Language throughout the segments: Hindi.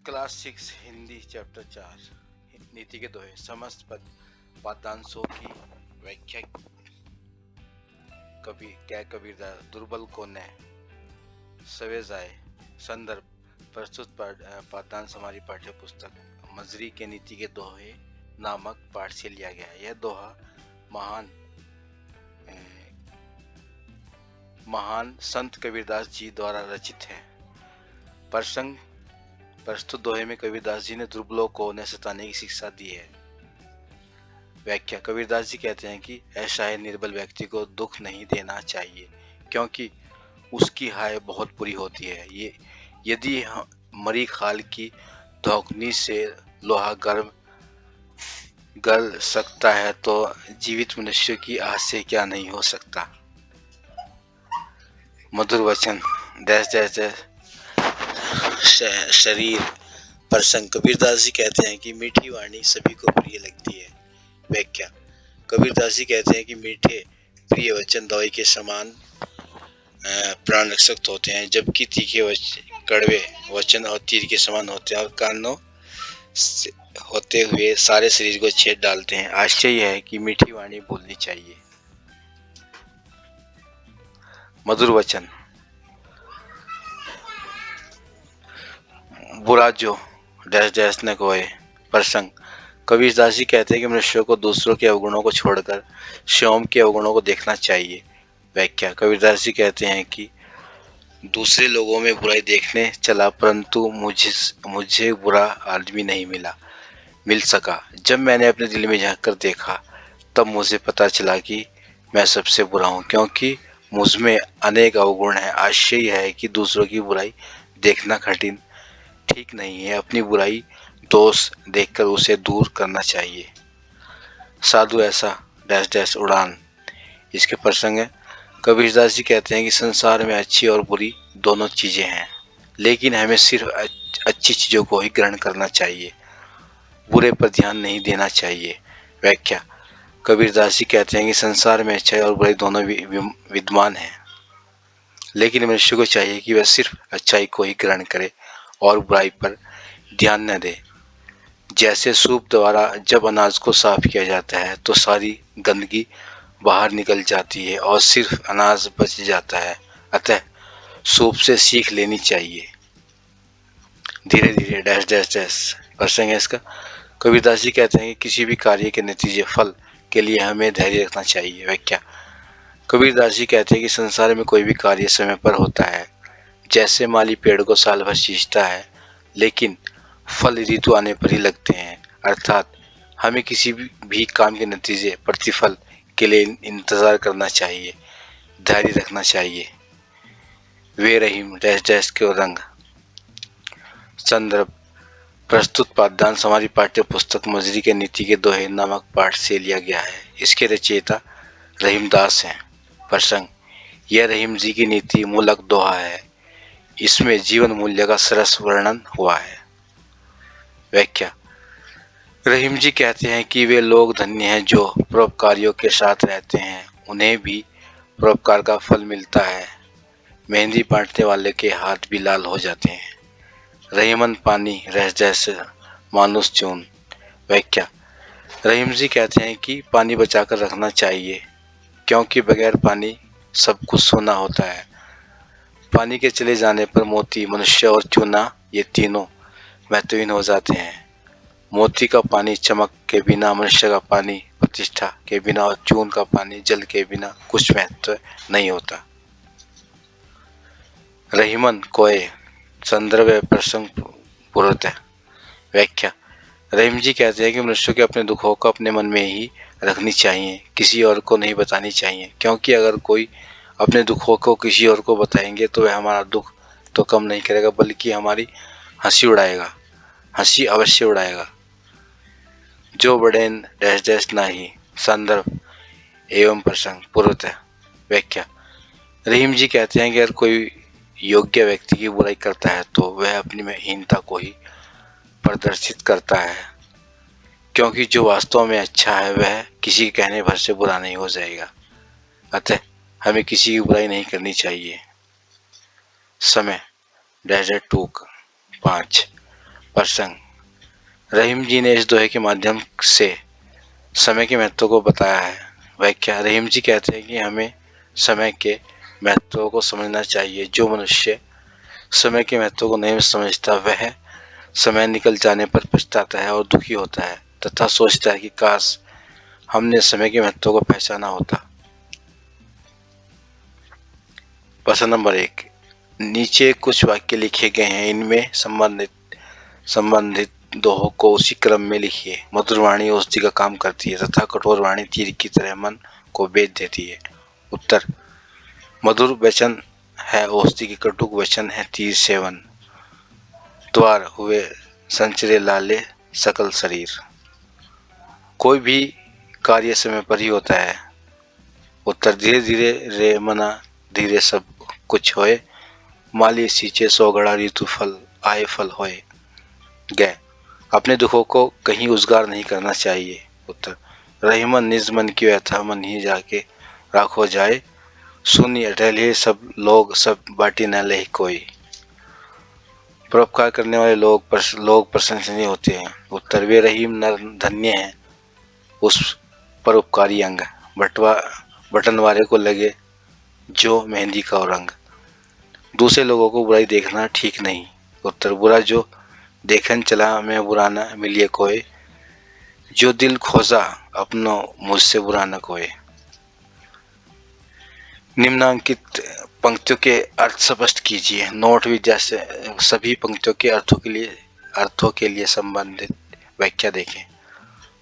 क्लास 6 हिंदी चैप्टर 4 नीति के दोहे समस्त पदांशों की व्याख्या। कबीरदास दुर्बल को न सवे जाए। संदर्भ प्रस्तुत पाठ्यांश हमारी पाठ्य पुस्तक मजरी के नीति के दोहे नामक पाठ से लिया गया है। यह दोहा महान संत कबीरदास जी द्वारा रचित है। प्रसंग प्रस्तुत दोहे में कबीरदास जी ने दुर्बलों को न सताने की शिक्षा दी है। व्याख्या कबीरदास जी कहते हैं कि ऐसा है निर्बल व्यक्ति को दुख नहीं देना चाहिए क्योंकि उसकी हाय बहुत बुरी होती है। ये यदि मरी खाल की धौकनी से लोहा गल सकता है तो जीवित मनुष्य की आह से क्या नहीं हो सकता। मधुर वचन शरीर। प्रसंग कबीरदास जी कहते हैं कि मीठी वाणी सभी को प्रिय लगती है। व्याख्या कबीरदास जी कहते हैं कि मीठे प्रिय वचन दवाई के समान प्राण रक्षक होते हैं, जबकि तीखे कड़वे वचन और तीर के समान होते हैं और कानों से होते हुए सारे शरीर को छेद डालते हैं। आश्चर्य है कि मीठी वाणी बोलनी चाहिए। मधुर वचन बुरा जो न कोय। प्रसंग कबीरदास जी कहते हैं कि मनुष्य को दूसरों के अवगुणों को छोड़कर स्वयं के अवगुणों को देखना चाहिए। व्याख्या कबीरदास जी कहते हैं कि दूसरे लोगों में बुराई देखने चला परंतु मुझे बुरा आदमी नहीं मिल सका। जब मैंने अपने दिल में झांक कर देखा तब मुझे पता चला कि मैं सबसे बुरा हूँ क्योंकि मुझमें अनेक अवगुण हैं। आश्चर्य है कि दूसरों की बुराई देखना कठिन ठीक नहीं है। अपनी बुराई दोष देखकर उसे दूर करना चाहिए। साधु ऐसा उड़ान। इसके प्रसंग है कबीरदास जी कहते हैं कि संसार में अच्छी और बुरी दोनों चीजें हैं, लेकिन हमें सिर्फ अच्छी चीजों को ही ग्रहण करना चाहिए, बुरे पर ध्यान नहीं देना चाहिए। व्याख्या कबीरदास जी कहते हैं कि संसार में अच्छाई और बुराई दोनों विद्यमान हैं, लेकिन मनुष्य को चाहिए कि वह सिर्फ अच्छाई को ही ग्रहण करे और बुराई पर ध्यान न दे। जैसे सूप द्वारा जब अनाज को साफ किया जाता है तो सारी गंदगी बाहर निकल जाती है और सिर्फ अनाज बच जाता है। अतः सूप से सीख लेनी चाहिए। धीरे धीरे प्रसंग है इसका। कबीरदास जी कहते हैं कि किसी भी कार्य के नतीजे फल के लिए हमें धैर्य रखना चाहिए। व्याख्या कबीरदास जी कहते हैं कि संसार में कोई भी कार्य समय पर होता है। जैसे माली पेड़ को साल भर सींचता है लेकिन फल ऋतु आने पर ही लगते हैं, अर्थात हमें किसी भी काम के नतीजे प्रतिफल के लिए इंतजार करना चाहिए, धैर्य रखना चाहिए। वे रहीम के रंग। संदर्भ प्रस्तुत पाठ्यांश हमारी पाठ्य पुस्तक मजरी के नीति के दोहे नामक पाठ से लिया गया है। इसके रचयिता रहीमदास हैं। प्रसंग यह रहीम जी की नीति मूलक दोहा है। इसमें जीवन मूल्य का सरस वर्णन हुआ है। व्याख्या रहीम जी कहते हैं कि वे लोग धन्य हैं जो परोपकारियों के साथ रहते हैं, उन्हें भी परोपकार का फल मिलता है। मेहंदी बांटने वाले के हाथ भी लाल हो जाते हैं। रहीमन पानी रह जैसे मानुष चून। व्याख्या रहीम जी कहते हैं कि पानी बचाकर रखना चाहिए क्योंकि बगैर पानी सब कुछ सोना होता है। पानी के चले जाने पर मोती, मनुष्य और चूना ये तीनों महत्वहीन हो जाते हैं। मोती का पानी चमक के बिना, मनुष्य का पानी प्रतिष्ठा के बिना और चून का पानी जल के बिना कुछ महत्व नहीं होता। रहीमन कोय। संदर्भ प्रसंग पूर्वतः। व्याख्या रहीम जी कहते हैं कि मनुष्य के अपने दुखों को अपने मन में ही रखनी चाहिए, किसी और को नहीं बतानी चाहिए, क्योंकि अगर कोई अपने दुखों को किसी और को बताएंगे तो वह हमारा दुख तो कम नहीं करेगा बल्कि हमारी हंसी उड़ाएगा, हंसी अवश्य उड़ाएगा। जो बड़ेन नाही। संदर्भ एवं प्रसंग पूर्वतः। व्याख्या रहीम जी कहते हैं कि अगर कोई योग्य व्यक्ति की बुराई करता है तो वह अपनी हीनता को ही प्रदर्शित करता है, क्योंकि जो वास्तव में अच्छा है वह किसी के कहने भर से बुरा नहीं हो जाएगा। अतः हमें किसी की बुराई नहीं करनी चाहिए। समय 5 प्रसंग। रहीम जी ने इस दोहे के माध्यम से समय के महत्व को बताया है। व्याख्या। रहीम जी कहते हैं कि हमें समय के महत्व को समझना चाहिए। जो मनुष्य समय के महत्व को नहीं समझता वह समय निकल जाने पर पछताता है और दुखी होता है तथा सोचता है कि काश हमने समय के महत्व को पहचाना होता। प्रश्न नंबर 1। नीचे कुछ वाक्य लिखे गए हैं, इनमें संबंधित दोहों को उसी क्रम में लिखिए। मधुर वाणी औषधि का काम करती है तथा कठोर वाणी तीर की तरह मन को बेच देती है। उत्तर। मधुर वचन है औषधि की, कटुक वचन है तीर सेवन। द्वार हुए संचरे लाले सकल शरीर। कोई भी कार्य समय पर ही होता है। उत्तर। धीरे धीरे रे मना धीरे सब कुछ होए, माली सींचे सौ गड़ा ऋतु फल आए फल होए। गए। अपने दुखों को कहीं उजागर नहीं करना चाहिए। उत्तर। रहीमन निज मन की व्यथा मन ही जाके राखो जाए, सुनी अटल ही सब लोग सब बाटी न ले कोई। परोपकार करने वाले लोग प्रशंसनीय होते हैं। उत्तर। वे रहीम नर धन्य हैं उस परोपकारी अंग, बटन वाले को लगे जो मेहंदी का रंग। दूसरे लोगों को बुराई देखना ठीक नहीं। उत्तर। बुरा जो देखन चला मैं बुरा न मिलिए कोई, जो दिल खोजा अपनो मुझसे बुरा न कोई। निम्नांकित पंक्तियों के अर्थ स्पष्ट कीजिए। नोट विद्या से सभी पंक्तियों के अर्थों के लिए संबंधित व्याख्या देखें।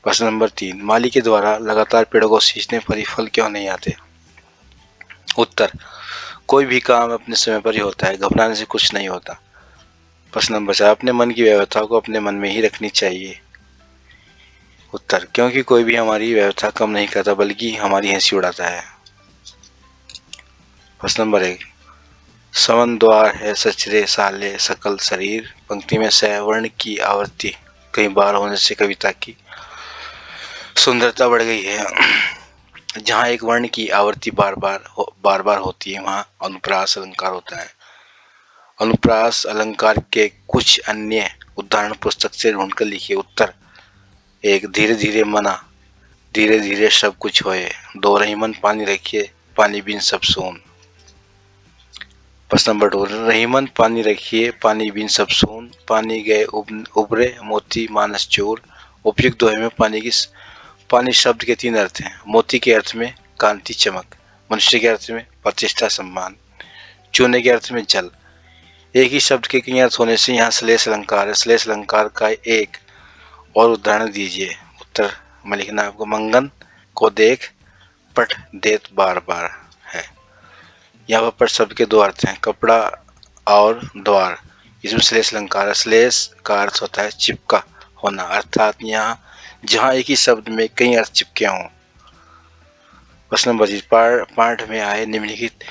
प्रश्न नंबर 3। माली के द्वारा लगातार पेड़ों को सींचने पर ही फल क्यों नहीं आते? उत्तर। कोई भी काम अपने समय पर ही होता है, घबराने से कुछ नहीं होता। प्रश्न नंबर 4। अपने मन की व्यवस्था को अपने मन में ही रखनी चाहिए। उत्तर। क्योंकि कोई भी हमारी व्यवस्था कम नहीं करता बल्कि हमारी हंसी उड़ाता है। प्रश्न नंबर 1। सवन द्वार है सचरे साले सकल शरीर। पंक्ति में सवर्ण की आवृत्ति कई बार होने से कविता की सुंदरता बढ़ गई है। जहाँ एक वर्ण की आवृत्ति बार बार होती है वहाँ अनुप्रास अलंकार होता है। अनुप्रास अलंकार के कुछ अन्य उदाहरण पुस्तक से ढूंढकर लिखिए। उत्तर। 1। धीरे धीरे मना धीरे धीरे सब कुछ होए। 2। रहीमन पानी रखिए पानी बिन सब सून। प्रश्न नंबर 2। रहीमन पानी रखिए पानी बिन सब सून, पानी गए उबरे मोती मानस चोर। उपयुक्त दोहे में पानी शब्द के 3 अर्थ हैं। मोती के अर्थ में कांति चमक, मनुष्य के अर्थ में प्रतिष्ठा सम्मान, चूने के अर्थ में जल। एक ही शब्द के कई अर्थ होने से यहाँ श्लेष अलंकार है। श्लेष अलंकार का एक और उदाहरण दीजिए। उत्तर में लिखना है आपको। मंगन को देख पट देत बार बार है। यहाँ पर पट शब्द के 2 अर्थ हैं, कपड़ा और द्वार। इसमें श्लेष अलंकार है। श्लेष का अर्थ होता है चिपका होना, अर्थात यहाँ जहाँ एक ही शब्द में कई अर्थ चिपके हों। प्रश्न नंबर 3। पाठ में आए निम्नलिखित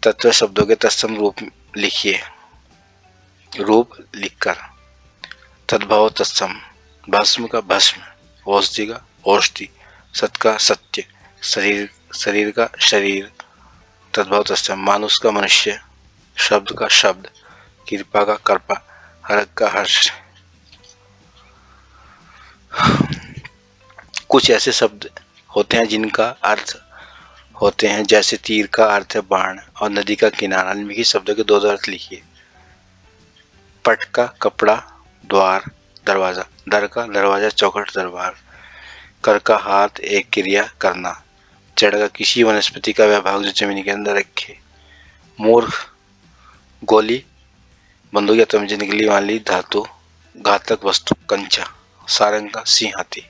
तत्व शब्दों के तत्सम रूप लिखिए। रूप लिखकर। तद्भव तत्सम, भस्म का भस्म, औषधि का औषधि, सत्य का सत्य, शरीर का शरीर। तद्भव तत्सम। मानुष का मनुष्य, शब्द का शब्द, कृपा का कृपा, हर्ष का हर्ष। कुछ ऐसे शब्द होते हैं जिनका अर्थ होते हैं, जैसे तीर का अर्थ है बाण और नदी का किनारा। निम्नलिखित शब्दों के 2 अर्थ लिखिए। पट का कपड़ा, द्वार दरवाजा, दर का दरवाजा चौखट दरबार, कर का हाथ एक क्रिया करना, जड़ का किसी वनस्पति का वह भाग जो जमीन के अंदर रखे, मूर्ख गोली बंदूक या तमंचे निकली वाली धातु, घातक वस्तु कंचा, सारंग का सिंह हाथी।